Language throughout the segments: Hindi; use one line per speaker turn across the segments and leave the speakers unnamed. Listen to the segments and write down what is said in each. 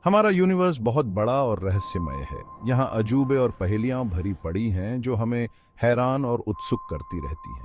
हमारा यूनिवर्स बहुत बड़ा और रहस्यमय है। यहाँ अजूबे और पहेलियां भरी पड़ी हैं जो हमें हैरान और उत्सुक करती रहती हैं।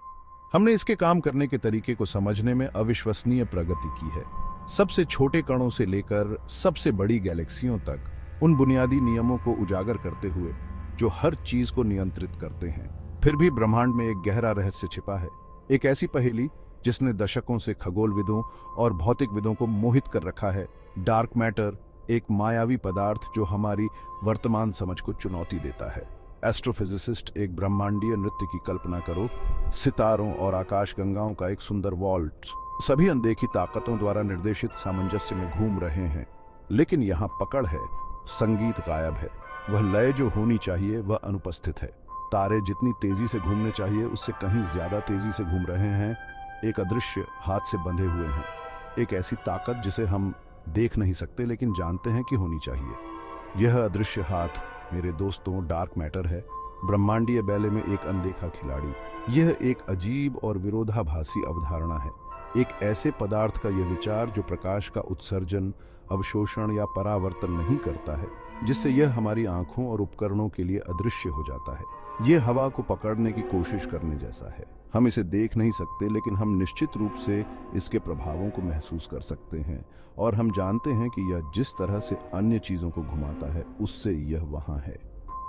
हमने इसके काम करने के तरीके को समझने में अविश्वसनीय प्रगति की है। सबसे छोटे कणों से लेकर सबसे बड़ी गैलेक्सियों तक उन बुनियादी नियमों को उजागर करते हुए जो हर चीज को नियंत्रित करते हैं। फिर भी ब्रह्मांड में एक गहरा रहस्य छिपा है, एक ऐसी पहेली जिसने दशकों से खगोलविदों और भौतिकविदों को मोहित कर रखा है। डार्क मैटर, एक मायावी पदार्थ जो हमारी वर्तमान समझ को चुनौती देता है। एस्ट्रोफिजिसिस्ट, एक ब्रह्मांडीय नृत्य की कल्पना करो। सितारों और आकाशगंगाओं का एक सुंदर वॉल्ट्स सभी अनदेखी ताकतों द्वारा निर्देशित सामंजस्य में घूम रहे हैं। लेकिन यहाँ पकड़ है, संगीत गायब है। वह लय जो होनी चाहिए वह अनुपस्थित है। तारे जितनी तेजी से घूमने चाहिए उससे कहीं ज्यादा तेजी से घूम रहे हैं। एक अदृश्य हाथ से बंधे हुए हैं, एक ऐसी ताकत जिसे हम देख नहीं सकते लेकिन जानते हैं कि होनी चाहिए। यह अदृश्य हाथ, मेरे दोस्तों, डार्क मैटर है, ब्रह्मांडीय बैले में एक अनदेखा खिलाड़ी। यह एक अजीब और विरोधाभासी अवधारणा है। एक ऐसे पदार्थ का यह विचार जो प्रकाश का उत्सर्जन, अवशोषण या परावर्तन नहीं करता है, जिससे यह हमारी आंखों और उपकरणों के लिए अदृश्य हो जाता है। यह हवा को पकड़ने की कोशिश करने जैसा है। हम इसे देख नहीं सकते लेकिन हम निश्चित रूप से इसके प्रभावों को महसूस कर सकते हैं, और हम जानते हैं कि यह जिस तरह से अन्य चीजों को घुमाता है उससे यह वहां है।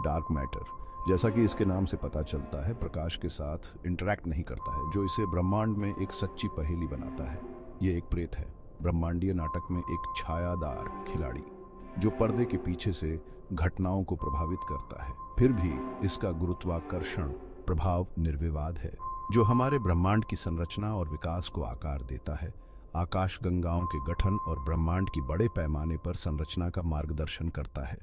डार्क मैटर, जैसा कि इसके नाम से पता चलता है, प्रकाश के साथ इंटरैक्ट नहीं करता है, जो इसे ब्रह्मांड में एक सच्ची पहेली बनाता है। यह एक प्रेत है, ब्रह्मांडीय नाटक में एक छायादार खिलाड़ी जो पर्दे के पीछे से घटनाओं को प्रभावित करता है। फिर भी इसका गुरुत्वाकर्षण प्रभाव निर्विवाद है, जो हमारे ब्रह्मांड की संरचना और विकास को आकार देता है। आकाश गंगाओं के गठन और ब्रह्मांड की बड़े पैमाने पर संरचना का मार्गदर्शन करता है।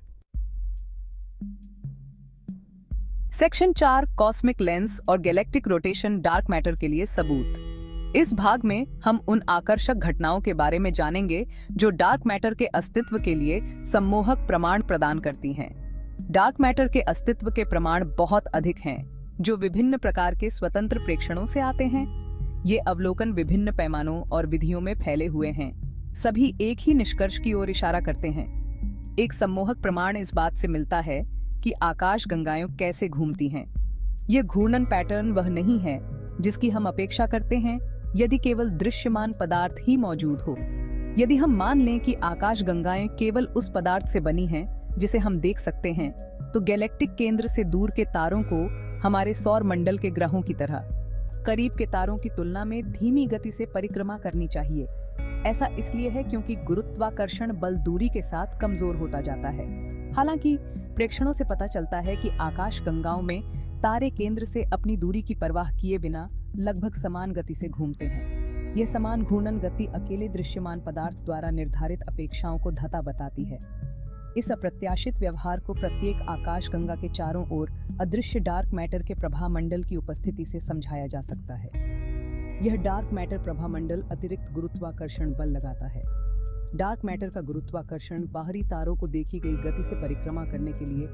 सेक्शन 4, कॉस्मिक लेंस और गैलेक्टिक रोटेशन डार्क मैटर के लिए सबूत। इस भाग में हम उन आकर्षक घटनाओं के बारे में जानेंगे जो डार्क मैटर के अस्तित्व के लिए सम्मोहक प्रमाण प्रदान करती हैं। डार्क मैटर के अस्तित्व के प्रमाण बहुत अधिक हैं, जो विभिन्न प्रकार के स्वतंत्र प्रेक्षणों से आते हैं। ये अवलोकन विभिन्न पैमानों और विधियों में फैले हुए हैं, सभी एक ही निष्कर्ष की ओर इशारा करते हैं। एक सम्मोहक प्रमाण इस बात से मिलता है कि आकाश गंगाएं कैसे घूमती हैं। यह घूर्णन पैटर्न वह नहीं है जिसकी हम अपेक्षा करते हैं यदि केवल दृश्यमान पदार्थ ही मौजूद हो। यदि हम मान लें कि आकाश गंगाएं केवल उस पदार्थ से बनी हैं जिसे हम देख सकते हैं, तो गैलेक्टिक केंद्र से दूर के तारों को हमारे सौर मंडल के ग्रहों की तरह करीब के तारों की तुलना में धीमी गति से परिक्रमा करनी चाहिए। ऐसा इसलिए है क्योंकि गुरुत्वाकर्षण बल दूरी के साथ कमजोर होता जाता है। हालांकि प्रेक्षणों से पता चलता है कि आकाश गंगाओं में तारे केंद्र से अपनी दूरी की परवाह किए बिना लगभग समान गति से घूमते हैं। यह समान घूर्णन गति अकेले दृश्यमान पदार्थ द्वारा निर्धारित अपेक्षाओं को धता बताती है। इस अप्रत्याशित व्यवहार को प्रत्येक आकाश गंगा के चारों ओर अदृश्य डार्क मैटर के प्रभामंडल की उपस्थिति से समझाया जा सकता है। यह डार्क मैटर प्रभामंडल अतिरिक्त गुरुत्वाकर्षण बल लगाता है। डार्क मैटर का गुरुत्वाकर्षण बाहरी तारों को देखी गई गति से परिक्रमा करने के लिए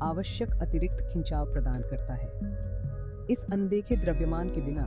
आवश्यक अतिरिक्त खिंचाव प्रदान करता है। इस अनदेखे द्रव्यमान के बिना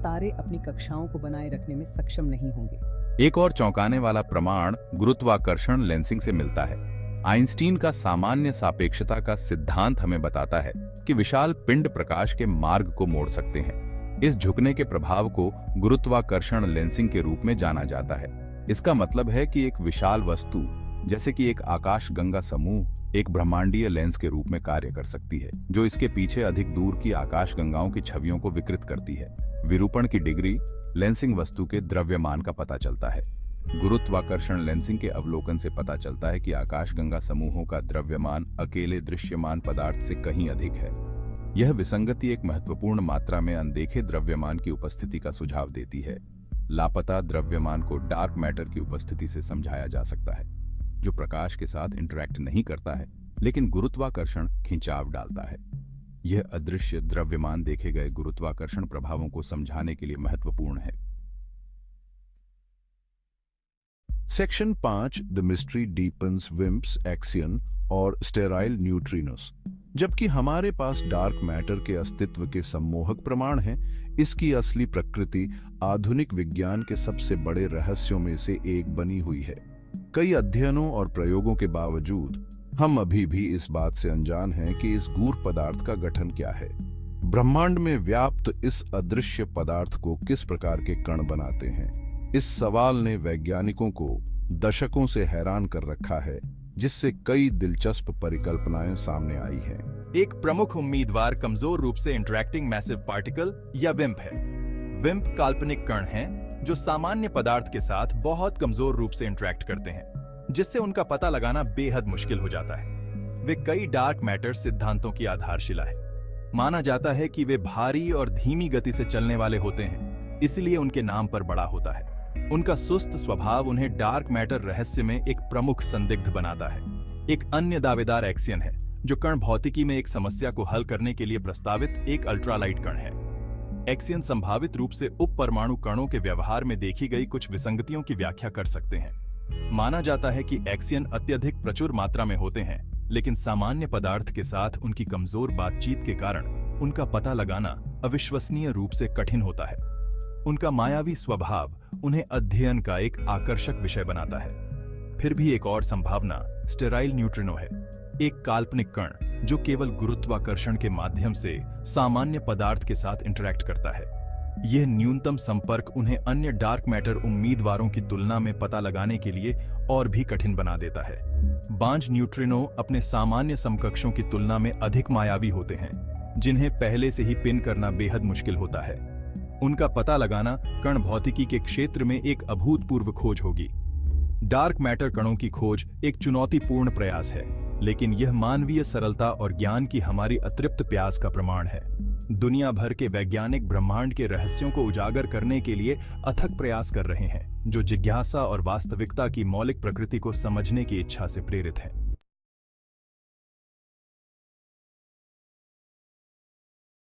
तारे अपनी कक्षाओं को बनाए रखने में सक्षम नहीं होंगे।
एक और चौंकाने वाला प्रमाण गुरुत्वाकर्षण लेंसिंग से मिलता है। आइंस्टीन का सामान्य सापेक्षता का सिद्धांत हमें बताता है कि विशाल पिंड प्रकाश के मार्ग को मोड़ सकते हैं। इस झुकने के प्रभाव को गुरुत्वाकर्षण लेंसिंग के रूप में जाना जाता है। इसका मतलब है कि एक विशाल वस्तु, जैसे कि एक आकाश गंगा समूह, एक ब्रह्मांडीय लेंस के रूप में कार्य कर सकती है, जो इसके पीछे अधिक दूर की आकाश गंगाओं की छवियों को विकृत करती है। विरूपण की डिग्री लेंसिंग वस्तु के द्रव्यमान का पता चलता है। गुरुत्वाकर्षण लेंसिंग के अवलोकन से पता चलता है कि आकाशगंगा समूहों का द्रव्यमान अकेले दृश्यमान पदार्थ से कहीं अधिक है। यह विसंगति एक महत्वपूर्ण मात्रा में अनदेखे द्रव्यमान की उपस्थिति का सुझाव देती है। लापता द्रव्यमान को डार्क मैटर की उपस्थिति से समझाया जा सकता है, जो प्रकाश के साथ इंटरैक्ट नहीं करता है लेकिन गुरुत्वाकर्षण खिंचाव डालता है। यह अदृश्य द्रव्यमान देखे गए गुरुत्वाकर्षण प्रभावों को समझाने के लिए महत्वपूर्ण है।
सेक्शन 5, द मिस्ट्री डीपन्स विम्प्स, एक्सियन और स्टेराइल न्यूट्रिनोस। जबकि हमारे पास डार्क मैटर के अस्तित्व के सम्मोहक प्रमाण हैं, इसकी असली प्रकृति आधुनिक विज्ञान के सबसे बड़े रहस्यों में से एक बनी हुई है। कई अध्ययनों और प्रयोगों के बावजूद हम अभी भी इस बात से अनजान हैं कि इस गूढ़ पदार्थ का गठन क्या है। ब्रह्मांड में व्याप्त इस अदृश्य पदार्थ को किस प्रकार के कण बनाते हैं, इस सवाल ने वैज्ञानिकों को दशकों से हैरान कर रखा है, जिससे कई दिलचस्प परिकल्पनाएं सामने आई हैं।
एक प्रमुख उम्मीदवार कमजोर रूप से इंटरैक्टिंग मैसिव पार्टिकल या विम्प है। विम्प काल्पनिक कण हैं जो सामान्य पदार्थ के साथ बहुत कमजोर रूप से इंटरैक्ट करते हैं, जिससे उनका पता लगाना बेहद मुश्किल हो जाता है। वे कई डार्क मैटर सिद्धांतों की आधारशिला है। माना जाता है कि वे भारी और धीमी गति से चलने वाले होते हैं, इसलिए उनके नाम पर बड़ा होता है। उनका सुस्त स्वभाव उन्हें डार्क मैटर रहस्य में एक प्रमुख संदिग्ध बनाता है। एक अन्य दावेदार एक्सियन है, जो कण भौतिकी में एक समस्या को हल करने के लिए प्रस्तावित एक अल्ट्रालाइट कण है। एक्सियन संभावित रूप से उप परमाणु कणों के व्यवहार में देखी गई कुछ विसंगतियों की व्याख्या कर सकते हैं। माना जाता है कि एक्सियन अत्यधिक प्रचुर मात्रा में होते हैं, लेकिन सामान्य पदार्थ के साथ उनकी कमजोर बातचीत के कारण उनका पता लगाना अविश्वसनीय रूप से कठिन होता है। उनका मायावी स्वभाव उन्हें अध्ययन का एक आकर्षक विषय बनाता है। फिर भी एक और संभावना स्टेराइल न्यूट्रिनो है, एक काल्पनिक कण जो केवल गुरुत्वाकर्षण के माध्यम से सामान्य पदार्थ के साथ इंटरैक्ट करता है। यह न्यूनतम संपर्क उन्हें अन्य डार्क मैटर उम्मीदवारों की तुलना में पता लगाने के लिए और भी कठिन बना देता है। बांझ न्यूट्रिनो अपने सामान्य समकक्षों की तुलना में अधिक मायावी होते हैं, जिन्हें पहले से ही पिन करना बेहद मुश्किल होता है। उनका पता लगाना कण भौतिकी के क्षेत्र में एक अभूतपूर्व खोज होगी। डार्क मैटर कणों की खोज एक चुनौतीपूर्ण प्रयास है, लेकिन यह मानवीय सरलता और ज्ञान की हमारी अतृप्त प्यास का प्रमाण है। दुनिया भर के वैज्ञानिक ब्रह्मांड के रहस्यों को उजागर करने के लिए अथक प्रयास कर रहे हैं, जो जिज्ञासा और वास्तविकता की मौलिक प्रकृति को समझने की इच्छा से प्रेरित है।